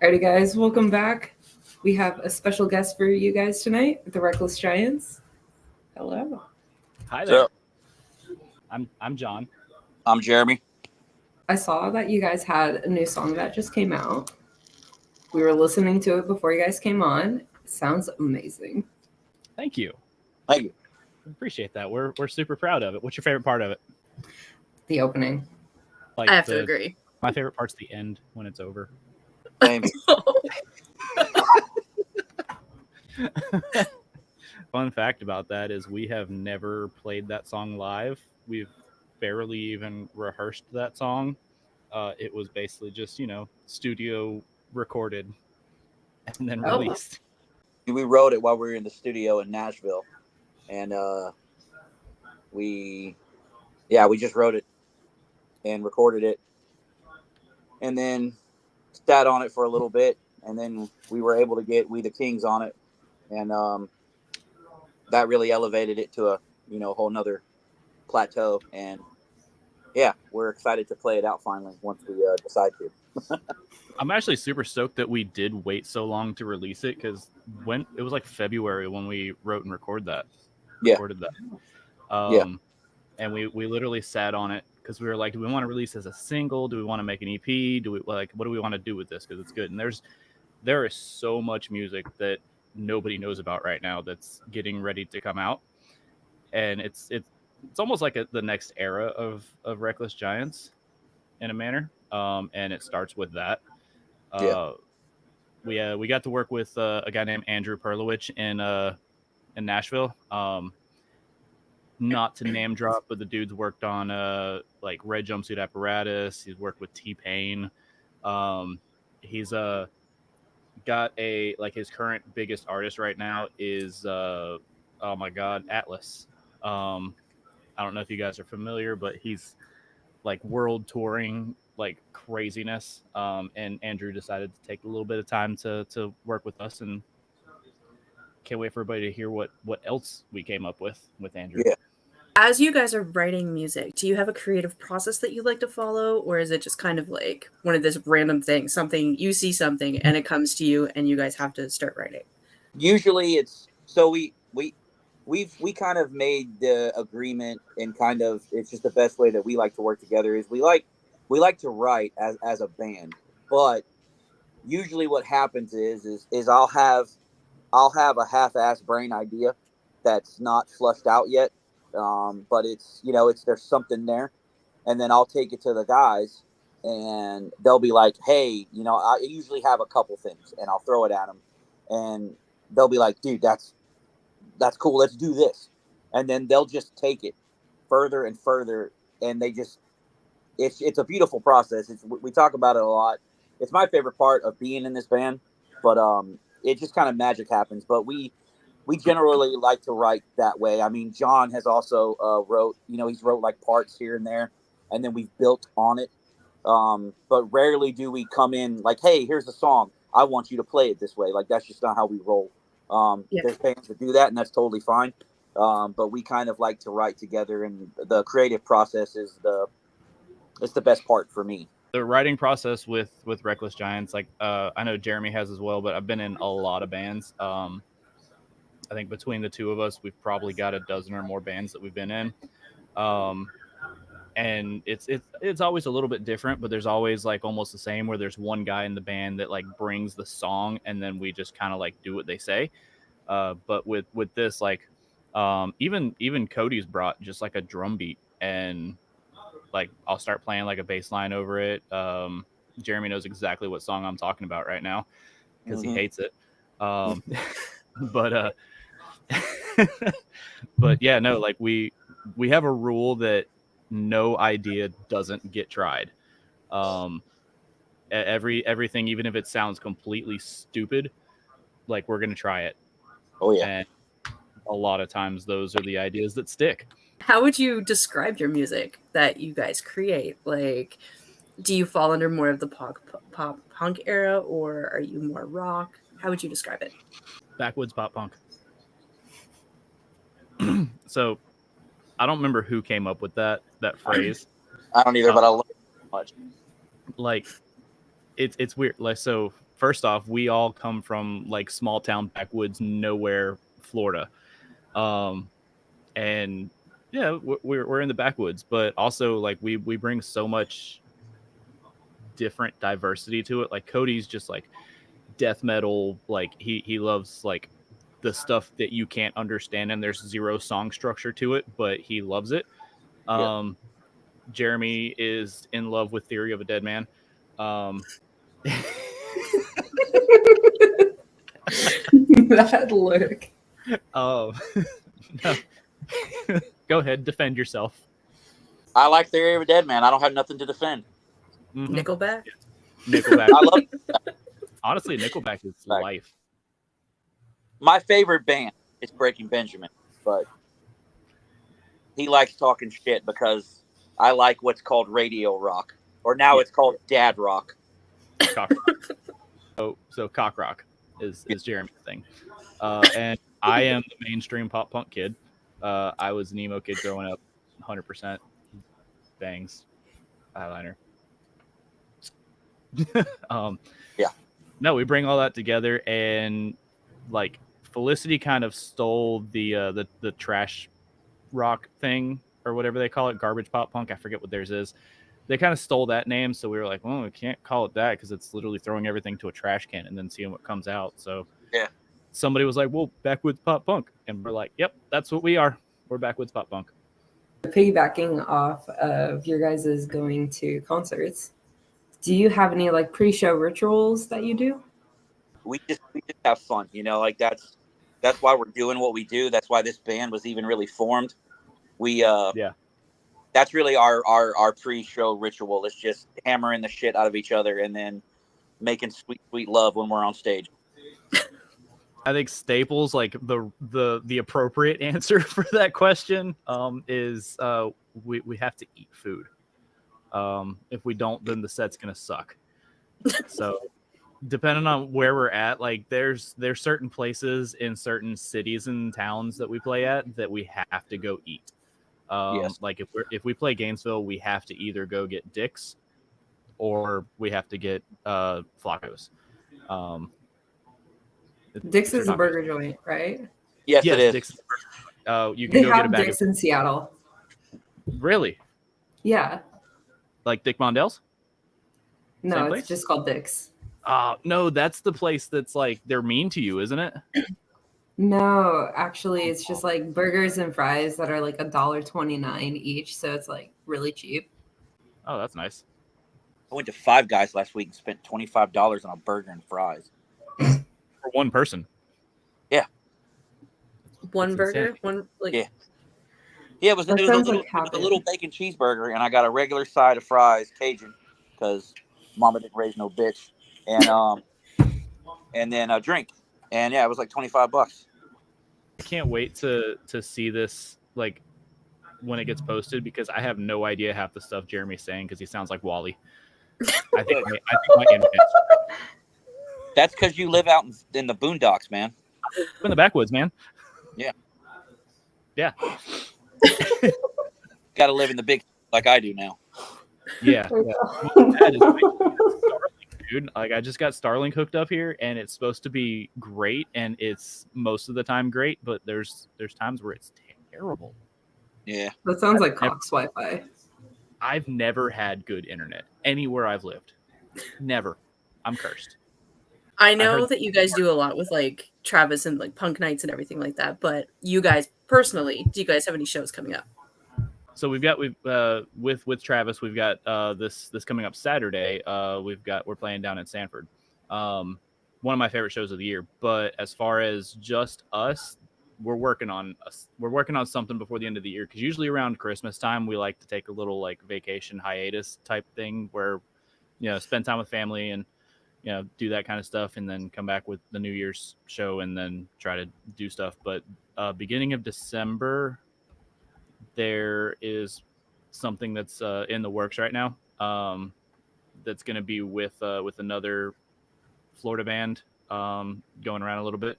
Alrighty, guys, welcome back. We have a special guest for you guys tonight, the Reckless Giants. Hello. Hi So there. I'm John. I'm Jeremy. I saw that you guys had a new song that just came out. We were listening to it before you guys came on. It sounds amazing. Thank you. Thank you. Appreciate that. We're super proud of it. What's your favorite part of it? The opening. Like I have to agree. My favorite part's the end when it's over. Same. Fun fact about that is we have never played that song live. We've barely even rehearsed that song. It was basically just studio recorded and then Oh. released. We wrote it while we were in the studio in Nashville, and we just wrote it and recorded it, and then sat on it for a little bit, and then we were able to get We the Kings on it, and that really elevated it to a whole nother plateau, and yeah, we're excited to play it out finally once we decide to. I'm actually super stoked that we did wait so long to release it because when it was like February when we wrote and recorded that. Yeah. And we literally sat on it because we were like, do we want to release as a single? Do we want to make an EP? Do we what do we want to do with this? Because it's good. And there is so much music that nobody knows about right now that's getting ready to come out, and it's almost like the next era of Reckless Giants in a manner. And it starts with that. We got to work with a guy named Andrew Perlowich in Nashville. Not to name drop, but the dude's worked on like Red Jumpsuit Apparatus. He's worked with T-Pain. He's got his current biggest artist right now is oh my god, Atlas. I don't know if you guys are familiar, but he's like world touring like craziness. And Andrew decided to take a little bit of time to work with us, and can't wait for everybody to hear what else we came up with Andrew. Yeah. As you guys are writing music, do you have a creative process that you like to follow, or is it just kind of like one of this random thing, something you see something and it comes to you and you guys have to start writing? Usually it's so we kind of made the agreement, and kind of it's just the best way that we like to work together is we like to write as a band, but usually what happens is I'll have a half-assed brain idea that's not flushed out yet, but it's there's something there, and then I'll take it to the guys, and they'll be like, hey, I usually have a couple things, and I'll throw it at them, and they'll be like, dude, that's cool, let's do this, and then they'll just take it further and further, and it's a beautiful process. We talk about it a lot. It's my favorite part of being in this band, but it just kind of magic happens. But we generally like to write that way. I mean, John has also wrote, he's wrote like parts here and there, and then we've built on it. But rarely do we come in like, hey, here's a song, I want you to play it this way. Like, that's just not how we roll. There's bands that do that, and that's totally fine. But we kind of like to write together, and the creative process is the best part for me. The writing process with Reckless Giants, like I know Jeremy has as well, but I've been in a lot of bands. I think between the two of us, we've probably got a dozen or more bands that we've been in. And it's always a little bit different, but there's always like almost the same, where there's one guy in the band that like brings the song, and then we just kind of like do what they say. But with this, like even Cody's brought just like a drum beat, and like I'll start playing like a bass line over it. Jeremy knows exactly what song I'm talking about right now because he hates it. But but yeah, no, like we have a rule that no idea doesn't get tried. Everything, even if it sounds completely stupid, like we're gonna try it. Oh yeah. And a lot of times those are the ideas that stick. How would you describe your music that you guys create? Like, do you fall under more of the pop punk era, or are you more rock? How would you describe it? Backwoods pop punk. So I don't remember who came up with that phrase. I don't either, but I love it so much. Like it's weird. Like, so first off, we all come from like small town backwoods, nowhere, Florida, and yeah, we're in the backwoods, but also like we bring so much different diversity to it. Like Cody's just like death metal, like he loves like the stuff that you can't understand, and there's zero song structure to it, but he loves it. Jeremy is in love with Theory of a Dead Man. That look. No. Go ahead, defend yourself. I like Theory of a Dead Man. I don't have nothing to defend. Mm-hmm. Nickelback. Nickelback. I love. Honestly, Nickelback is life. My favorite band is Breaking Benjamin, but he likes talking shit because I like what's called radio rock, or now it's called dad rock. Cock rock. So cock rock is Jeremy's thing, and I am the mainstream pop punk kid. I was an emo kid growing up, 100%. Bangs, eyeliner. Yeah. No, we bring all that together, and like Felicity kind of stole the trash rock thing or whatever they call it, garbage pop punk. I forget what theirs is. They kind of stole that name, so we were like, well, we can't call it that because it's literally throwing everything to a trash can and then seeing what comes out. So yeah, somebody was like, well, backwoods pop punk, and we're like, yep, that's what we are. We're backwoods pop punk. Piggybacking off of your guys' going to concerts, do you have any like pre-show rituals that you do? we just have fun, like that's why we're doing what we do. That's why this band was even really formed. We that's really our pre-show ritual. It's just hammering the shit out of each other and then making sweet love when we're on stage. I think Staples, like the appropriate answer for that question, is we have to eat food. If we don't, then the set's gonna suck. So depending on where we're at, like there's certain places in certain cities and towns that we play at that we have to go eat. Yes. Like if we play Gainesville, we have to either go get Dick's or we have to get Flacco's. Dick's is a burger joint, right? Yes, it is. Dick's. You can They go get a have bag Dick's of... in Seattle. Really? Yeah. Like Dick Mondale's? No, Same it's place? just called Dick's. No, that's the place that's like they're mean to you, isn't it? No, actually, it's just like burgers and fries that are like $1.29 each, so it's like really cheap. Oh, that's nice. I went to Five Guys last week and spent $25 on a burger and fries. For one person. Yeah. One That's burger? insane. One like Yeah. Yeah, it was a little bacon cheeseburger, and I got a regular side of fries, Cajun, because Mama didn't raise no bitch, and then a drink, and yeah, it was like $25. I can't wait to see this like when it gets posted because I have no idea half the stuff Jeremy's saying because he sounds like Wally. I think my internet's... That's because you live out in the boondocks, man. In the backwoods, man. Yeah. Yeah. Got to live in the big like I do now. Yeah. Well, that is Starlink, dude. Like I just got Starlink hooked up here, and it's supposed to be great, and it's most of the time great, but there's times where it's terrible. Yeah. That sounds like Cox Wi-Fi. I've never had good internet anywhere I've lived. Never. I'm cursed. I know that you guys do a lot with like Travis and like punk nights and everything like that, but you guys personally, do you guys have any shows coming up? So with Travis, we've got this coming up Saturday. We're playing down in Sanford. One of my favorite shows of the year. But as far as just us, we're working on something before the end of the year because usually around Christmas time we like to take a little like vacation hiatus type thing where spend time with family and do that kind of stuff and then come back with the New Year's show and then try to do stuff. But beginning of December, there is something that's in the works right now. That's going to be with another Florida band going around a little bit.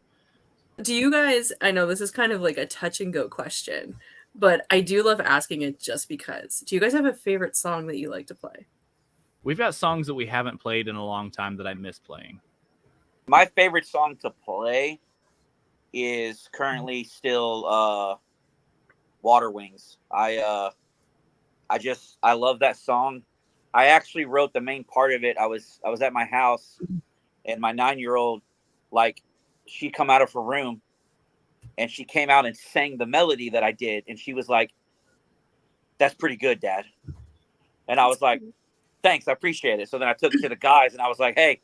Do you guys, I know this is kind of like a touch and go question, but I do love asking it just because. Do you guys have a favorite song that you like to play? we've got songs that we haven't played in a long time that I miss playing. My favorite song to play is currently still Water Wings. I love that song. I actually wrote the main part of it. I was at my house, and my 9-year-old, like, she come out of her room and she came out and sang the melody that I did, and she was like, "That's pretty good, Dad." And I was like, "Thanks, I appreciate it." So then I took it to the guys and I was like, "Hey,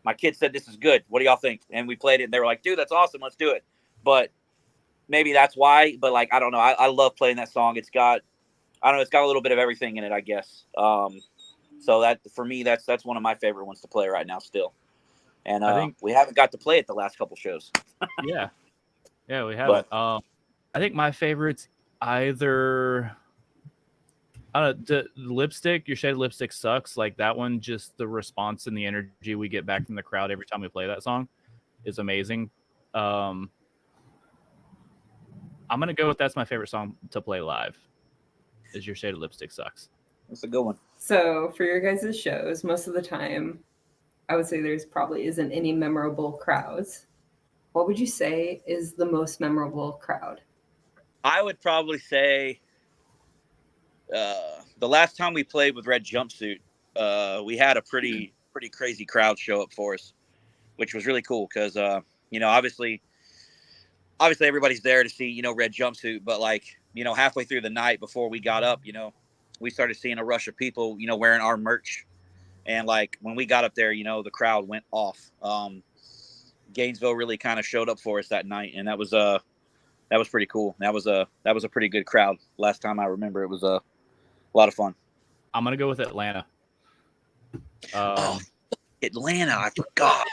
my kid said this is good. What do y'all think?" And we played it, and they were like, "Dude, that's awesome. Let's do it." But maybe that's why. But like, I don't know. I love playing that song. It's got, I don't know, it's got a little bit of everything in it, I guess. So that, for me, that's one of my favorite ones to play right now still. And I think we haven't got to play it the last couple shows. yeah, we haven't. But, I think my favorites either, I don't know, the Lipstick, Your Shaded Lipstick Sucks. Like that one, just the response and the energy we get back from the crowd every time we play that song is amazing. I'm gonna go with that's my favorite song to play live. Is Your Shaded Lipstick Sucks. that's a good one. So for your guys' shows, most of the time, I would say there's probably isn't any memorable crowds. What would you say is the most memorable crowd? I would probably say the last time we played with Red Jumpsuit, we had a pretty crazy crowd show up for us, which was really cool because obviously everybody's there to see Red Jumpsuit, but like halfway through the night before we got up, we started seeing a rush of people wearing our merch, and like when we got up there, the crowd went off. Gainesville really kind of showed up for us that night, and that was pretty cool. That was a pretty good crowd. Last time I remember, it was a lot of fun. I'm gonna go with Atlanta. Atlanta, I forgot.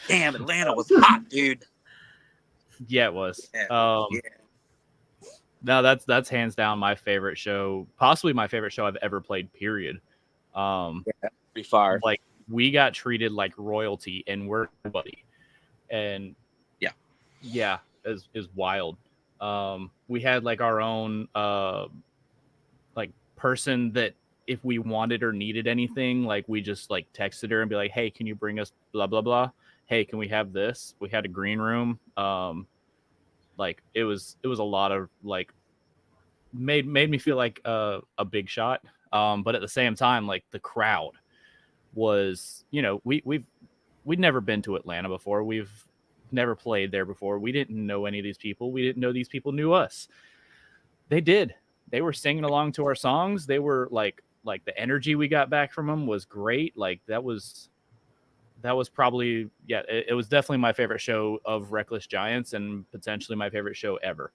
Damn, Atlanta was hot, dude. Yeah, it was. Yeah. No, that's hands down my favorite show, possibly my favorite show I've ever played. Period. Pretty fire. Like we got treated like royalty, and we're nobody. And yeah, is wild. We had like our own like person that if we wanted or needed anything, like we just like texted her and be like, "Hey, can you bring us blah blah blah? Hey, can we have this?" We had a green room. Like it was a lot of like made me feel like a big shot. But at the same time, like the crowd was, we'd never been to Atlanta before. We've never played there before. We didn't know any of these people. We didn't know these people knew us. They did. They were singing along to our songs. They were like the energy we got back from them was great. Like that was probably, it was definitely my favorite show of Reckless Giants and potentially my favorite show ever.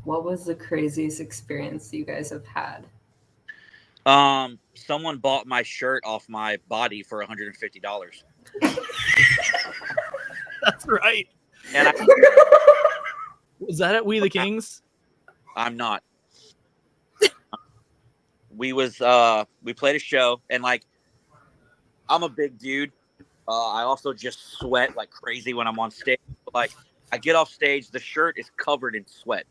What was the craziest experience you guys have had? Someone bought my shirt off my body for $150. That's right. And was that at We the Kings? I'm not. We played a show, and like I'm a big dude. I also just sweat like crazy when I'm on stage. Like I get off stage, the shirt is covered in sweat.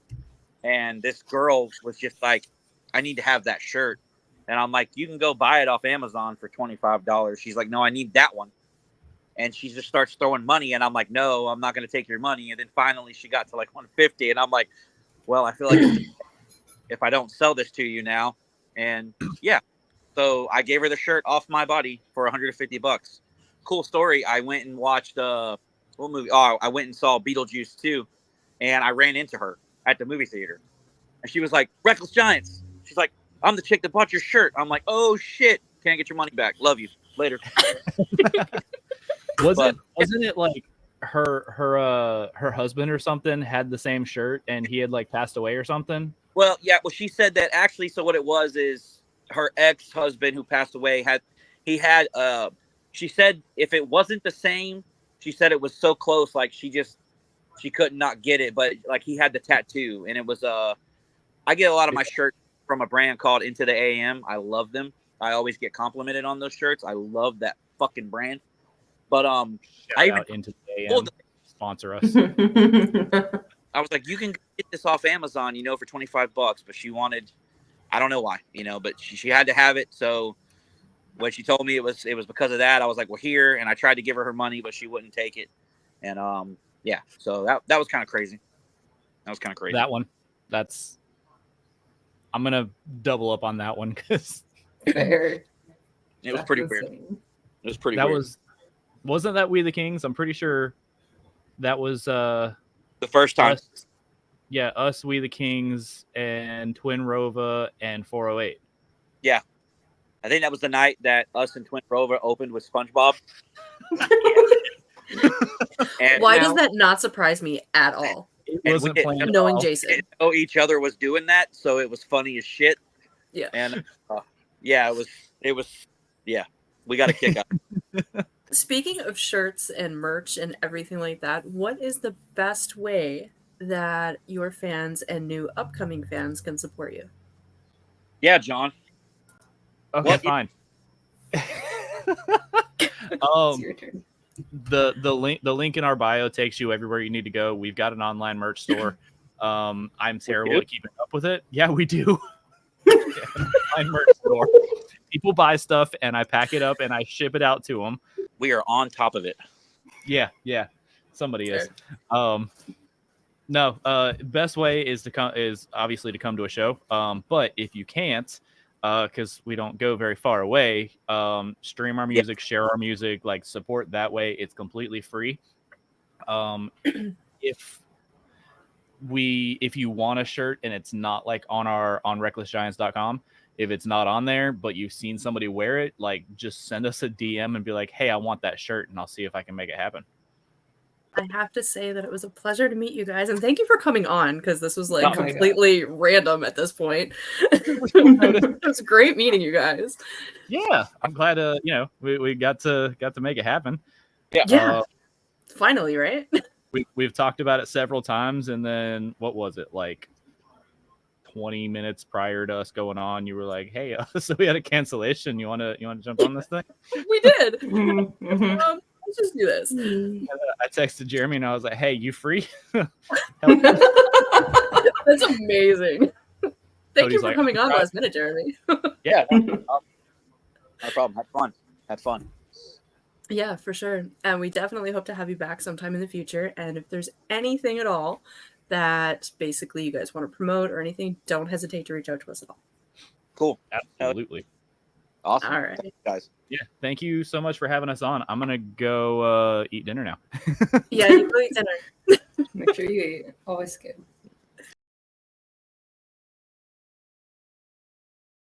And this girl was just like, "I need to have that shirt." And I'm like, "You can go buy it off Amazon for $25. She's like, "No, I need that one." And she just starts throwing money. And I'm like, "No, I'm not going to take your money." And then finally she got to like 150. And I'm like, "Well, I feel like if I don't sell this to you now." And yeah, so I gave her the shirt off my body for $150. Cool story. I went and watched what movie? Oh, I went and saw Beetlejuice 2, and I ran into her at the movie theater, and she was like, "Reckless Giants." She's like, "I'm the chick that bought your shirt." I'm like, "Oh shit, can't get your money back. Love you. Later." Wasn't it like her husband or something had the same shirt and he had like passed away or something? Well, yeah. Well, she said that actually. So what it was is her ex-husband who passed away she said if it wasn't the same, she said it was so close, like she could not get it, but like he had the tattoo, and it was I get a lot of my shirts from a brand called Into the AM. I love them. I always get complimented on those shirts. I love that fucking brand. But I even Into the AM sponsor us. I was like, "You can get this off Amazon, for $25," but she wanted I don't know why, but she had to have it. So when she told me it was because of that, I was like, well, here. And I tried to give her money, but she wouldn't take it. And yeah, so that was kind of crazy. That was kind of crazy. That one, I'm gonna double up on that one because Fair. It was pretty weird. It was pretty weird. Wasn't that We the Kings? I'm pretty sure that was the first time. Us, We the Kings, and Twin Rova and 408. Yeah. I think that was the night that us and Twin Rova opened with SpongeBob. And why does that not surprise me at all? It wasn't planned. Knowing Jason. We didn't know each other was doing that, so it was funny as shit. Yeah. And it was we got a kick out. Speaking of shirts and merch and everything like that, what is the best way that your fans and new upcoming fans can support you? Yeah, John. Okay, fine. It's your turn. The link in our bio takes you everywhere you need to go. We've got an online merch store. I'm terrible at keeping up with it. Yeah, we do. Online merch store. People buy stuff and I pack it up and I ship it out to them. We are on top of it. Yeah. Somebody is. Best way is obviously to come to a show. But if you can't, because we don't go very far away, stream our music, share our music, like support that way. It's completely free. If you want a shirt and it's not like on recklessgiants.com, if it's not on there, but you've seen somebody wear it, like just send us a DM and be like, hey, I want that shirt, and I'll see if I can make it happen. I have to say that it was a pleasure to meet you guys, and thank you for coming on, because this was like completely random at this point. It was great meeting you guys. Yeah, I'm glad we got to make it happen. Yeah. Finally, right? We've talked about it several times, and then what was it, like 20 minutes prior to us going on, you were like, hey, so we had a cancellation, you want to jump on this thing? We did. Let's just do this. I texted Jeremy and I was like, hey, you free? That's amazing. Thank you for coming on last minute, Jeremy. Yeah, no problem. Have fun. Yeah, for sure. And we definitely hope to have you back sometime in the future. And if there's anything at all that basically you guys want to promote or anything, don't hesitate to reach out to us at all. Cool. Absolutely. Awesome. All right. Thanks, guys. Yeah. Thank you so much for having us on. I'm going to go eat dinner now. Yeah, you go eat dinner. Make sure you eat. Always good.